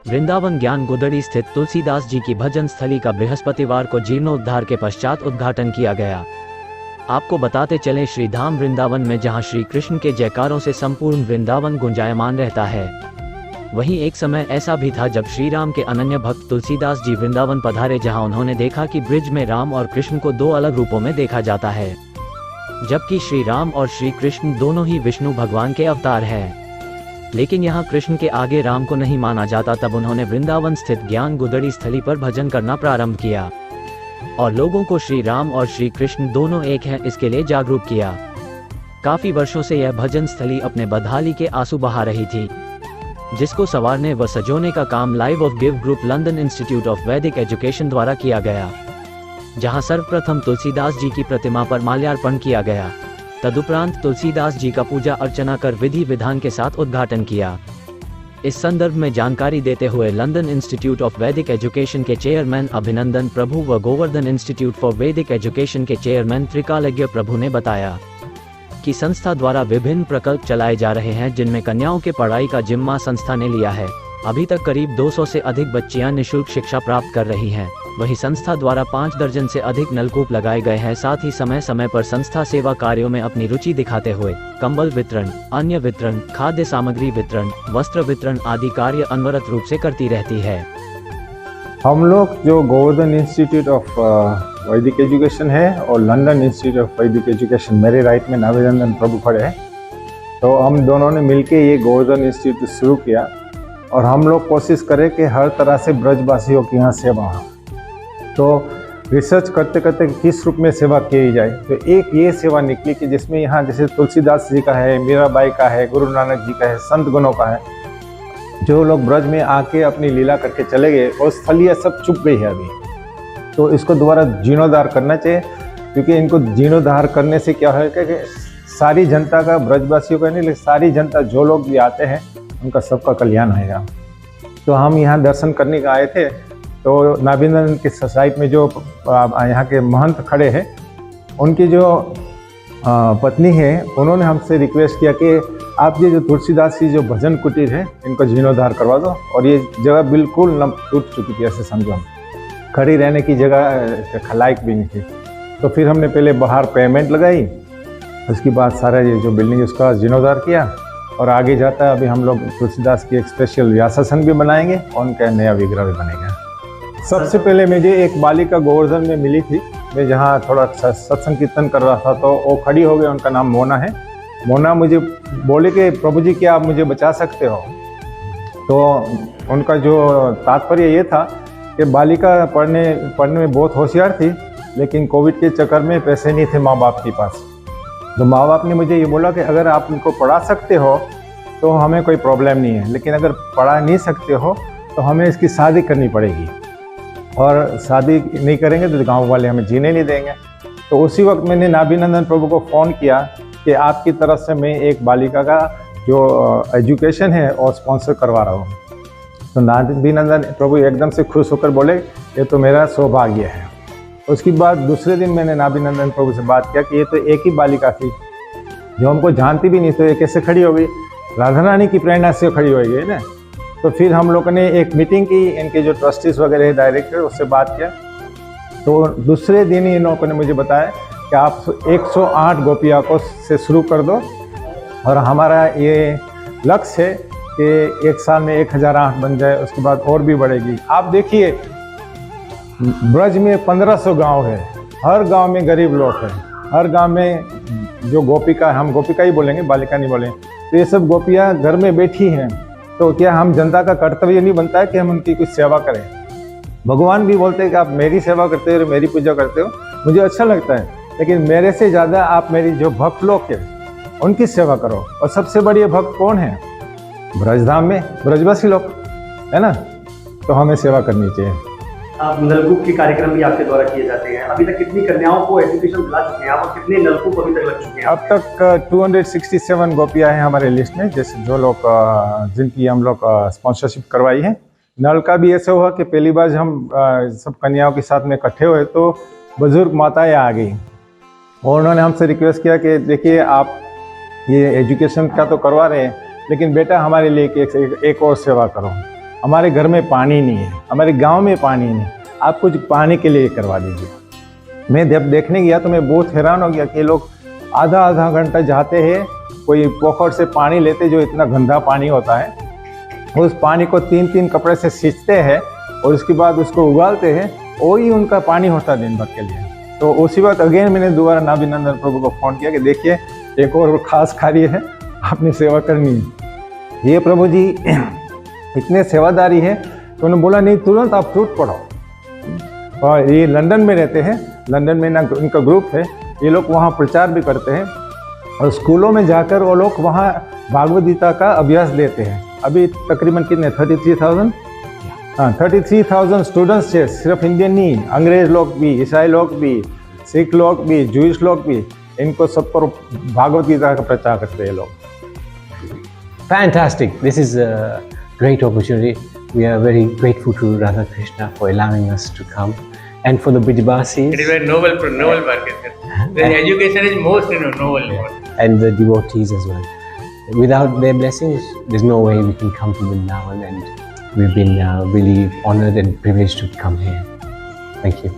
वृंदावन ज्ञान गुदड़ी स्थित तुलसीदास जी की भजन स्थली का बृहस्पतिवार को जीर्णोद्धार के पश्चात उद्घाटन किया गया। आपको बताते चलें, श्री धाम वृंदावन में जहां श्री कृष्ण के जयकारों से संपूर्ण वृंदावन गुंजायमान रहता है, वहीं एक समय ऐसा भी था जब श्री राम के अनन्य भक्त तुलसीदास जी वृंदावन पधारे, जहां उन्होंने देखा कि ब्रिज में राम और कृष्ण को दो अलग रूपों में देखा जाता है, जबकि श्री राम और श्री कृष्ण दोनों ही विष्णु भगवान के अवतार हैं। लेकिन यहाँ कृष्ण के आगे राम को नहीं माना जाता। तब उन्होंने वृंदावन स्थित ज्ञान गुदड़ी स्थली पर भजन करना प्रारंभ किया और लोगों को श्री राम और श्री कृष्ण दोनों एक हैं इसके लिए जागरूक किया। काफी वर्षों से यह भजन स्थली अपने बदहाली के आंसू बहा रही थी, जिसको संवारने व सजोने का काम live of give group London institute of वैदिक एजुकेशन द्वारा किया गया, जहां सर्वप्रथम तुलसीदास जी की प्रतिमा पर माल्यार्पण किया गया। तदुपरांत तुलसीदास जी का पूजा अर्चना कर विधि विधान के साथ उद्घाटन किया। इस संदर्भ में जानकारी देते हुए लंदन इंस्टीट्यूट ऑफ वैदिक एजुकेशन के चेयरमैन अभिनंदन प्रभु व गोवर्धन इंस्टीट्यूट फॉर वैदिक एजुकेशन के चेयरमैन त्रिकालज्ञ प्रभु ने बताया कि संस्था द्वारा विभिन्न प्रकल्प चलाए जा रहे हैं, जिनमें कन्याओं के पढ़ाई का जिम्मा संस्था ने लिया है। अभी तक करीब 200 से अधिक बच्चियां निःशुल्क शिक्षा प्राप्त कर रही हैं। वहीं संस्था द्वारा 5 दर्जन से अधिक नलकूप लगाए गए हैं। साथ ही समय समय पर संस्था सेवा कार्यों में अपनी रुचि दिखाते हुए कंबल वितरण, अन्य वितरण, खाद्य सामग्री वितरण, वस्त्र वितरण आदि कार्य अनवरत रूप से करती रहती है। हम लोग जो गोवर्धन इंस्टीट्यूट ऑफ वैदिक एजुकेशन है और लंदन इंस्टीट्यूट ऑफ वैदिक एजुकेशन, मेरे राइट में अभिनंदन प्रभु खड़े हैं, तो हम दोनों ने मिलके ये गोवर्धन इंस्टीट्यूट शुरू किया और हम लोग कोशिश करें कि हर तरह से ब्रजवासियों की यहाँ सेवा हो। तो रिसर्च करते करते किस रूप में सेवा की जाए, तो एक ये सेवा निकली कि जिसमें यहाँ जैसे तुलसीदास जी का है, मीराबाई का है, गुरु नानक जी का है, संत गणों का है, जो लोग ब्रज में आके अपनी लीला करके चले गए और स्थलीय सब चुप गई है अभी। तो इसको दोबारा जीर्णोद्धार करना चाहिए, क्योंकि इनको जीर्णोद्धार करने से क्या है कि सारी जनता का, ब्रजवासियों का नहीं लेकिन सारी जनता जो लोग भी आते हैं उनका सबका कल्याण होगा। तो हम यहाँ दर्शन करने का आए थे, तो नाभिनंदन के साइड में जो यहाँ के महंत खड़े हैं, उनकी जो पत्नी है, उन्होंने हमसे रिक्वेस्ट किया कि आप ये जो तुलसीदास जी जो भजन कुटीर है इनको जीर्णोद्धार करवा दो। और ये जगह बिल्कुल न टूट चुकी थी, ऐसे समझो, खड़ी रहने की जगह लायक भी नहीं थी। तो फिर हमने पहले बाहर पेमेंट लगाई, उसके बाद सारा ये जो बिल्डिंग उसका जीर्णोद्धार किया और आगे जाता है। अभी हम लोग तुलसीदास की एक स्पेशल व्यासासन भी बनाएंगे और उनका नया विग्रह भी बनेगा। सबसे पहले मुझे एक बालिका गोवर्धन में मिली थी, मैं जहाँ थोड़ा सत्संग कीर्तन कर रहा था, तो वो खड़ी हो गई। उनका नाम मोना है। मोना मुझे बोले कि प्रभु जी क्या आप मुझे बचा सकते हो। तो उनका जो तात्पर्य ये था कि बालिका पढ़ने में बहुत होशियार थी, लेकिन कोविड के चक्कर में पैसे नहीं थे माँ बाप के पास। तो माँ बाप ने मुझे ये बोला कि अगर आप उनको पढ़ा सकते हो तो हमें कोई प्रॉब्लम नहीं है, लेकिन अगर पढ़ा नहीं सकते हो तो हमें इसकी शादी करनी पड़ेगी, और शादी नहीं करेंगे तो गांव वाले हमें जीने नहीं देंगे। तो उसी वक्त मैंने नाभिनंदन प्रभु को फ़ोन किया कि आपकी तरफ से मैं एक बालिका का जो एजुकेशन है और स्पॉन्सर करवा रहा हूँ। तो नाभिनंदन प्रभु एकदम से खुश होकर बोले ये तो मेरा सौभाग्य है। उसके बाद दूसरे दिन मैंने नाभिनंदन प्रभु से बात किया कि ये तो एक ही बालिका थी जो हमको जानती भी नहीं, तो ये कैसे खड़ी हो गई। राधा रानी की प्रेरणा से खड़ी हो गई ना। तो फिर हम लोगों ने एक मीटिंग की, इनके जो ट्रस्टीज वगैरह है, डायरेक्टर, उससे बात किया। तो दूसरे दिन ही इन लोगों ने मुझे बताया कि आप 108 गोपिया को से शुरू कर दो, और हमारा ये लक्ष्य है कि एक साल में 1008 बन जाए, उसके बाद और भी बढ़ेगी। आप देखिए ब्रज में 1500 गांव है, हर गांव में गरीब लोग हैं, हर गांव में जो गोपिका, हम गोपिका ही बोलेंगे, बालिका नहीं बोलेंगे, तो ये सब गोपियां घर में बैठी हैं। तो क्या हम जनता का कर्तव्य नहीं बनता है कि हम उनकी कुछ सेवा करें। भगवान भी बोलते हैं कि आप मेरी सेवा करते हो, मेरी पूजा करते हो, मुझे अच्छा लगता है, लेकिन मेरे से ज़्यादा आप मेरी जो भक्त लोग हैं उनकी सेवा करो। और सबसे बड़ी भक्त कौन है? ब्रजधाम में ब्रजवासी लोग है ना, तो हमें सेवा करनी चाहिए। आप नलकूप के कार्यक्रम भी आपके द्वारा किए जाते हैं। अभी तक कितनी कन्याओं को एजुकेशन दिला चुके हैं आप, और कितने नलकूप अभी तक लग चुके हैं? अब तक 267 गोपियाँ हैं हमारे लिस्ट में, जैसे जो लोग जिनकी हम लोग स्पॉन्सरशिप करवाई है। नल का भी ऐसा हुआ कि पहली बार हम सब कन्याओं के साथ में इकट्ठे हुए तो बुजुर्ग माताएं आ गई और उन्होंने हमसे रिक्वेस्ट किया कि देखिए आप ये एजुकेशन का तो करवा रहे हैं, लेकिन बेटा हमारे लिए एक और सेवा करो। हमारे घर में पानी नहीं है, हमारे गांव में पानी नहीं, आप कुछ पानी के लिए करवा दीजिए। मैं जब देखने गया तो मैं बहुत हैरान हो गया कि ये लोग आधा आधा घंटा जाते हैं, कोई पोखर से पानी लेते जो इतना गंदा पानी होता है, उस पानी को 3-3 कपड़े से सींचते हैं और उसके बाद उसको उगालते हैं, वही उनका पानी होता है दिन भर के लिए। तो उसी वक्त अगेन मैंने दोबारा नाभिनंदन प्रभु को फ़ोन किया कि देखिए एक और खास कार्य है, अपनी सेवा करनी है। ये प्रभु जी इतने सेवादारी है तो उन्होंने बोला नहीं, तुरंत आप टूट पड़ो। और ये लंदन में रहते हैं, लंदन में ना उनका ग्रुप है, ये लोग वहाँ प्रचार भी करते हैं और स्कूलों में जाकर वो लोग वहाँ भागवत गीता का अभ्यास देते हैं। अभी तकरीबन कितने 33,000 स्टूडेंट्स है, सिर्फ इंडियन नहीं, अंग्रेज लोग भी, ईसाई लोग भी, सिख लोग भी, जूइश लोग भी, इनको सब पर भागवत गीता का प्रचार करते हैं लोग। Fantastic. This is a great opportunity. We are very grateful to Radha Krishna for allowing us to come. And for the Brijabasis It is a noble work. The education is most noble work. and the devotees as well. Without their blessings, there's no way we can come to Vrindavan, and we've been really honored and privileged to come here. Thank you.